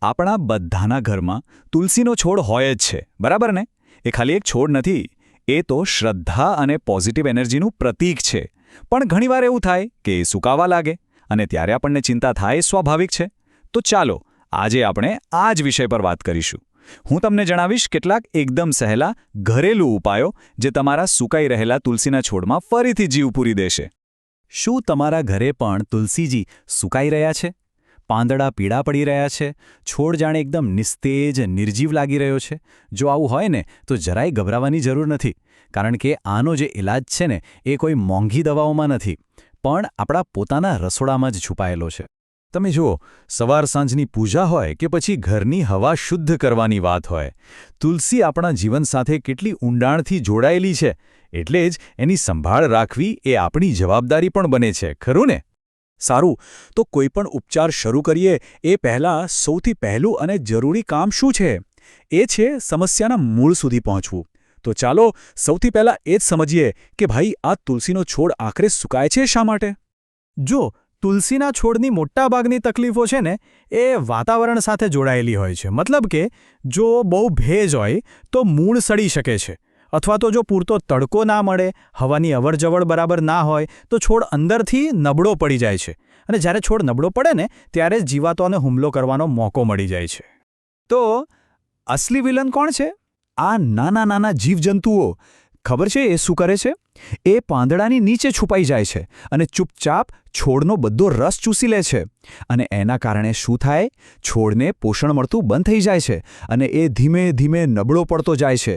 આપણા બધાના ઘરમાં તુલસીનો છોડ હોય જ છે, બરાબર ને? એ ખાલી એક છોડ નથી, એ તો શ્રદ્ધા અને પોઝિટિવ એનર્જીનું પ્રતીક છે. પણ ઘણીવાર એવું થાય કે એ સૂકાવા લાગે અને ત્યારે આપણને ચિંતા થાય, સ્વાભાવિક છે. તો ચાલો આજે આપણે આ જ વિષય પર વાત કરીશું. હું તમને જણાવીશ કેટલાક એકદમ સહેલા ઘરેલું ઉપાયો જે તમારા સુકાઈ રહેલા તુલસીના છોડમાં ફરીથી જીવ પૂરી દેશે. શું તમારા ઘરે પણ તુલસીજી સુકાઈ રહ્યા છે? પાંદડા પીળા પડી રહ્યા છે? છોડ જાણે એકદમ નિસ્તેજ, નિર્જીવ લાગી રહ્યો છે? જો આવું હોય ને તો જરાય ગભરાવાની જરૂર નથી, કારણ કે આનો જે ઇલાજ છે ને એ કોઈ મોંઘી દવાઓમાં નથી, પણ આપણા પોતાના રસોડામાં જ છુપાયેલો છે. તમે જુઓ, સવાર સાંજની પૂજા હોય કે પછી ઘરની હવા શુદ્ધ કરવાની વાત હોય, તુલસી આપણા જીવન સાથે કેટલી ઊંડાણથી જોડાયેલી છે, એટલે જ એની સંભાળ રાખવી એ આપણી જવાબદારી પણ બને છે, ખરું ને? સારું, તો કોઈ પણ ઉપચાર શરૂ કરીએ એ પહેલાં સૌથી પહેલું અને જરૂરી કામ શું છે? એ છે સમસ્યાના મૂળ સુધી પહોંચવું. તો ચાલો સૌથી પહેલાં એ જ સમજીએ કે ભાઈ આ તુલસીનો છોડ આખરે સુકાય છે શા માટે? જો તુલસીના છોડની મોટાભાગની તકલીફો છે ને એ વાતાવરણ સાથે જોડાયેલી હોય છે. મતલબ કે જો બહુ ભેજ હોય તો મૂળ સડી શકે છે, અથવા તો જો પૂરતો તડકો ના મળે, હવાની અવરજવર બરાબર ના હોય તો છોડ અંદરથી નબળો પડી જાય છે, અને જ્યારે છોડ નબળો પડે ને ત્યારે જ જીવાતોને હુમલો કરવાનો મોકો મળી જાય છે. તો અસલી વિલન કોણ છે? આ નાના નાના જીવજંતુઓ. ખબર છે એ શું કરે છે? એ પાંદડાની નીચે છુપાઈ જાય છે અને ચૂપચાપ છોડનો બધો રસ ચૂસી લે છે. અને એના કારણે શું થાય? છોડને પોષણ મળતું બંધ થઈ જાય છે અને એ ધીમે ધીમે નબળો પડતો જાય છે.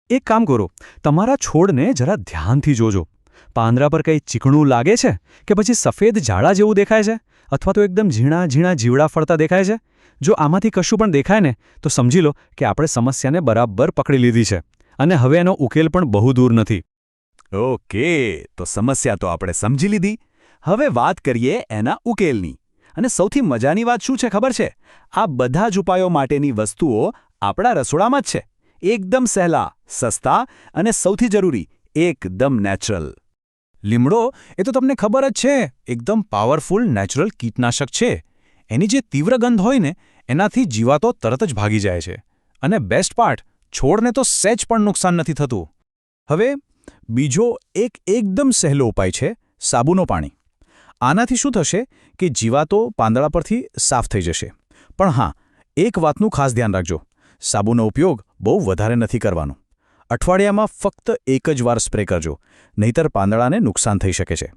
એક કામ કરો, તમારા છોડને જરા ધ્યાનથી જોજો. પાંદડા પર કંઈ ચીકણું લાગે છે કે પછી સફેદ જાળા જેવું દેખાય છે, અથવા તો એકદમ ઝીણા ઝીણા જીવડા ફરતા દેખાય છે? જો આમાંથી કશું પણ દેખાય ને તો સમજી લો કે આપણે સમસ્યાને બરાબર પકડી લીધી છે અને હવે એનો ઉકેલ પણ બહુ દૂર નથી. ઓકે, તો સમસ્યા તો આપણે સમજી લીધી. હવે વાત કરીએ એના ઉકેલની. અને સૌથી મજાની વાત શું છે ખબર છે? આ બધા જ ઉપાયો માટેની વસ્તુઓ આપણા રસોડામાં જ છે. એકદમ સહેલા, સસ્તા અને સૌથી જરૂરી એકદમ નેચરલ. લીમડો એ તો તમને ખબર જ છે, એકદમ પાવરફુલ નેચરલ કીટનાશક છે. એની જે તીવ્ર ગંધ હોય ને એનાથી જીવાતો તરત જ ભાગી જાય છે. અને બેસ્ટ પાર્ટ, છોડને તો સહેજ પણ નુકસાન નથી થતું. હવે બીજો એકદમ સહેલો ઉપાય છે સાબુનો પાણી. આનાથી શું થશે કે જીવાતો પાંદડા પરથી સાફ થઈ જશે. પણ હા, એક વાતનું ખાસ ધ્યાન રાખજો, સાબુનો ઉપયોગ બહુ વધારે નથી કરવાનો. અઠવાડિયામાં ફક્ત એક જ વાર સ્પ્રે કરજો, નહીંતર પાંદડાને નુકસાન થઈ શકે છે.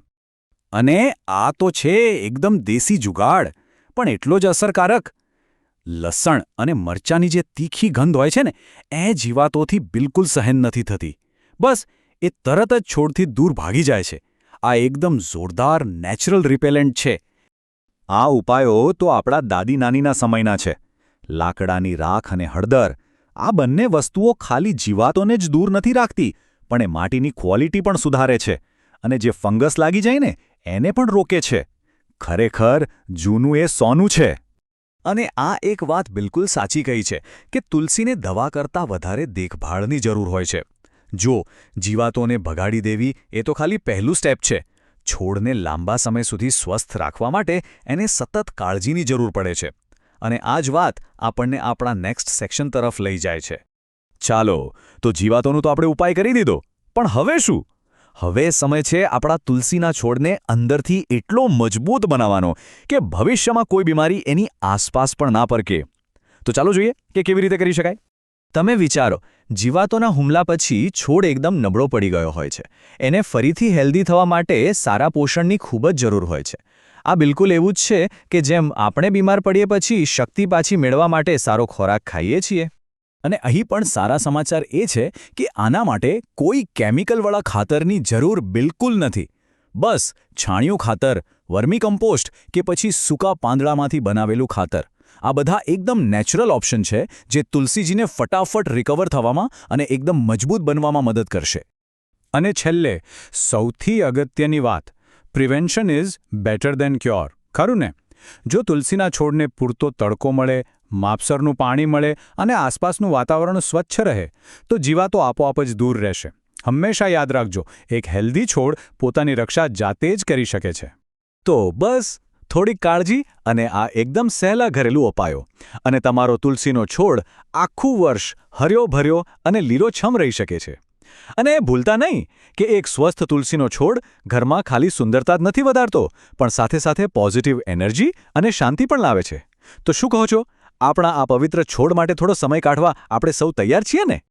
અને આ તો છે એકદમ દેશી જુગાડ, પણ એટલો જ અસરકારક. લસણ અને મરચાંની જે તીખી ગંધ હોય છે ને એ જીવાતોથી બિલકુલ સહન નથી થતી. બસ એ તરત જ છોડથી દૂર ભાગી જાય છે. આ એકદમ જોરદાર નેચરલ રિપેલેન્ટ છે. આ ઉપાયો તો આપણા દાદી નાનીના સમયના છે. લાકડાની રાખ અને હળદર, આ બંને વસ્તુઓ ખાલી જીવાતોને જ દૂર નથી રાખતી, પણ એ માટીની ક્વોલિટી પણ સુધારે છે અને જે ફંગસ લાગી જાય ને એને પણ રોકે છે. ખરેખર જૂનું એ સોનું છે. અને આ એક વાત બિલકુલ સાચી કહી છે કે તુલસીને દવા કરતાં વધારે દેખભાળની જરૂર હોય છે. જો જીવાતોને ભગાડી દેવી એ તો ખાલી પહેલું સ્ટેપ છે. છોડને લાંબા સમય સુધી સ્વસ્થ રાખવા માટે એને સતત કાળજીની જરૂર પડે છે. અને આ જ વાત આપણને આપણા નેક્સ્ટ સેક્શન તરફ લઈ જાય છે. ચાલો, તો જીવાતોનું તો આપણે ઉપાય કરી દીધો, પણ હવે શું? હવે સમય છે આપણા તુલસીના છોડને અંદરથી એટલો મજબૂત બનાવવાનો કે ભવિષ્યમાં કોઈ બીમારી એની આસપાસ પણ ના પરકે. તો ચાલો જોઈએ કે કેવી રીતે કરી શકાય. તમે વિચારો, જીવાતોના હુમલા પછી છોડ એકદમ નબળો પડી ગયો હોય છે. એને ફરીથી હેલ્ધી થવા માટે સારા પોષણની ખૂબ જ જરૂર હોય છે. આ બિલકુલ એવું જ છે કે જેમ આપણે બીમાર પડીએ પછી શક્તિ પાછી મેળવવા માટે સારો ખોરાક ખાઈએ છીએ. અને અહીં પણ સારા સમાચાર એ છે કે આના માટે કોઈ કેમિકલવાળા ખાતરની જરૂર બિલકુલ નથી. બસ છાણિયું ખાતર, વર્મી કમ્પોસ્ટ કે પછી સૂકા પાંદડામાંથી બનાવેલું ખાતર, આ બધા એકદમ નેચરલ ઓપ્શન છે જે તુલસીજીને ફટાફટ રિકવર થવામાં અને એકદમ મજબૂત બનવામાં મદદ કરશે. અને છેલ્લે સૌથી અગત્યની વાત, prevention is better than cure. ખરું ને? જો તુલસીના છોડને પૂરતો તડકો મળે, માપસરનું પાણી મળે અને આસપાસનું વાતાવરણ સ્વચ્છ રહે તો જીવાતો આપોઆપ જ દૂર રહેશે. હંમેશા યાદ રાખજો, એક હેલ્ધી છોડ પોતાની રક્ષા જાતે જ કરી શકે છે. તો બસ, થોડીક કાળજી અને આ એકદમ સહેલા ઘરેલું ઉપાયો અને તમારો તુલસીનો છોડ આખું વર્ષ હર્યો-ભર્યો અને લીલોછમ રહી શકે છે. અને ભૂલતા નહીં કે એક સ્વસ્થ તુલસીનો છોડ ઘરમાં ખાલી સુંદરતા જ નથી વધારતો, પણ સાથે સાથે પોઝિટિવ એનર્જી અને શાંતિ પણ લાવે છે. તો શું કહો છો? આપણા આ પવિત્ર છોડ માટે થોડો સમય કાઢવા આપણે સૌ તૈયાર છીએ ને?